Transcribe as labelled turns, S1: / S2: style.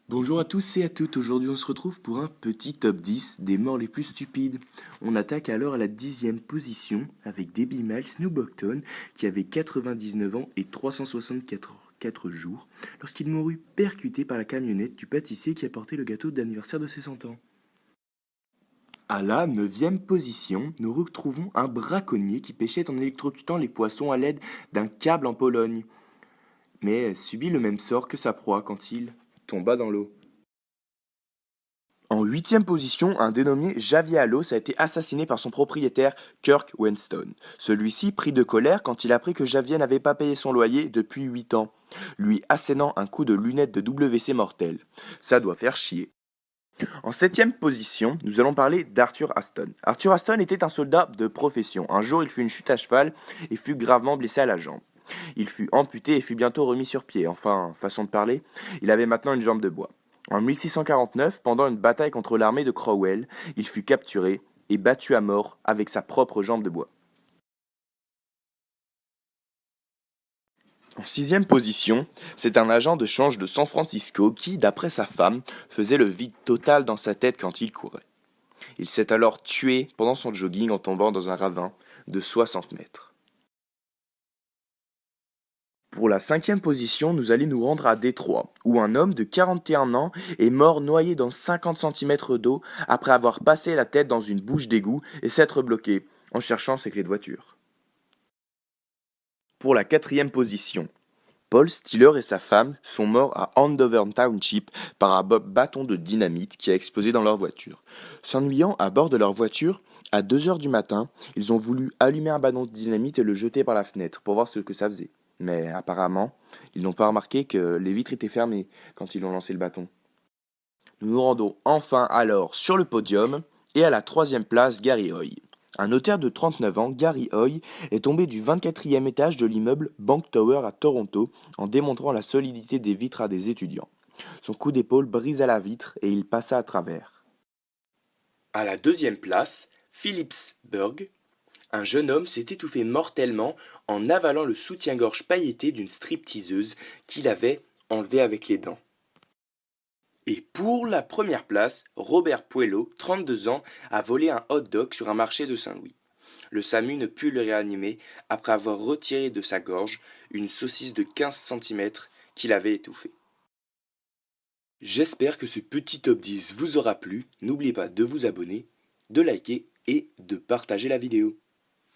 S1: Bonjour à tous et à toutes, aujourd'hui on se retrouve pour un petit top 10 des morts les plus stupides. On attaque alors à la 10e position avec Debbie Miles Newbogton qui avait 99 ans et 364 jours lorsqu'il mourut percuté par la camionnette du pâtissier qui apportait le gâteau d'anniversaire de ses 100 ans. À la 9e position, nous retrouvons un braconnier qui pêchait en électrocutant les poissons à l'aide d'un câble en Pologne, mais subit le même sort que sa proie quand il tomba dans l'eau. En 8e position, un dénommé Javier Alos a été assassiné par son propriétaire Kirk Winston. Celui-ci prit de colère quand il apprit que Javier n'avait pas payé son loyer depuis 8 ans, lui assénant un coup de lunette de WC mortel. Ça doit faire chier. En 7e position, nous allons parler d'Arthur Aston. Arthur Aston était un soldat de profession. Un jour, il fit une chute à cheval et fut gravement blessé à la jambe. Il fut amputé et fut bientôt remis sur pied. Enfin, façon de parler, il avait maintenant une jambe de bois. En 1649, pendant une bataille contre l'armée de Cromwell, il fut capturé et battu à mort avec sa propre jambe de bois. En 6e position, c'est un agent de change de San Francisco qui, d'après sa femme, faisait le vide total dans sa tête quand il courait. Il s'est alors tué pendant son jogging en tombant dans un ravin de 60 mètres. Pour la 5e position, nous allons nous rendre à Détroit, où un homme de 41 ans est mort noyé dans 50 cm d'eau après avoir passé la tête dans une bouche d'égout et s'être bloqué en cherchant ses clés de voiture. Pour la 4e position, Paul Stiller et sa femme sont morts à Andover Township par un bâton de dynamite qui a explosé dans leur voiture. S'ennuyant à bord de leur voiture, à 2 heures du matin, ils ont voulu allumer un ballon de dynamite et le jeter par la fenêtre pour voir ce que ça faisait. Mais apparemment, ils n'ont pas remarqué que les vitres étaient fermées quand ils ont lancé le bâton. Nous nous rendons enfin alors sur le podium et à la 3e place Gary Hoy. Un notaire de 39 ans, Gary Hoy, est tombé du 24e étage de l'immeuble Bank Tower à Toronto en démontrant la solidité des vitres à des étudiants. Son coup d'épaule brisa la vitre et il passa à travers. À la 2e place, Phillipsburg, un jeune homme s'est étouffé mortellement en avalant le soutien-gorge pailleté d'une stripteaseuse qu'il avait enlevé avec les dents. Et pour la première place, Robert Puello, 32 ans, a volé un hot-dog sur un marché de Saint-Louis. Le SAMU ne put le réanimer après avoir retiré de sa gorge une saucisse de 15 cm qu'il avait étouffée. J'espère que ce petit top 10 vous aura plu. N'oubliez pas de vous abonner, de liker et de partager la vidéo.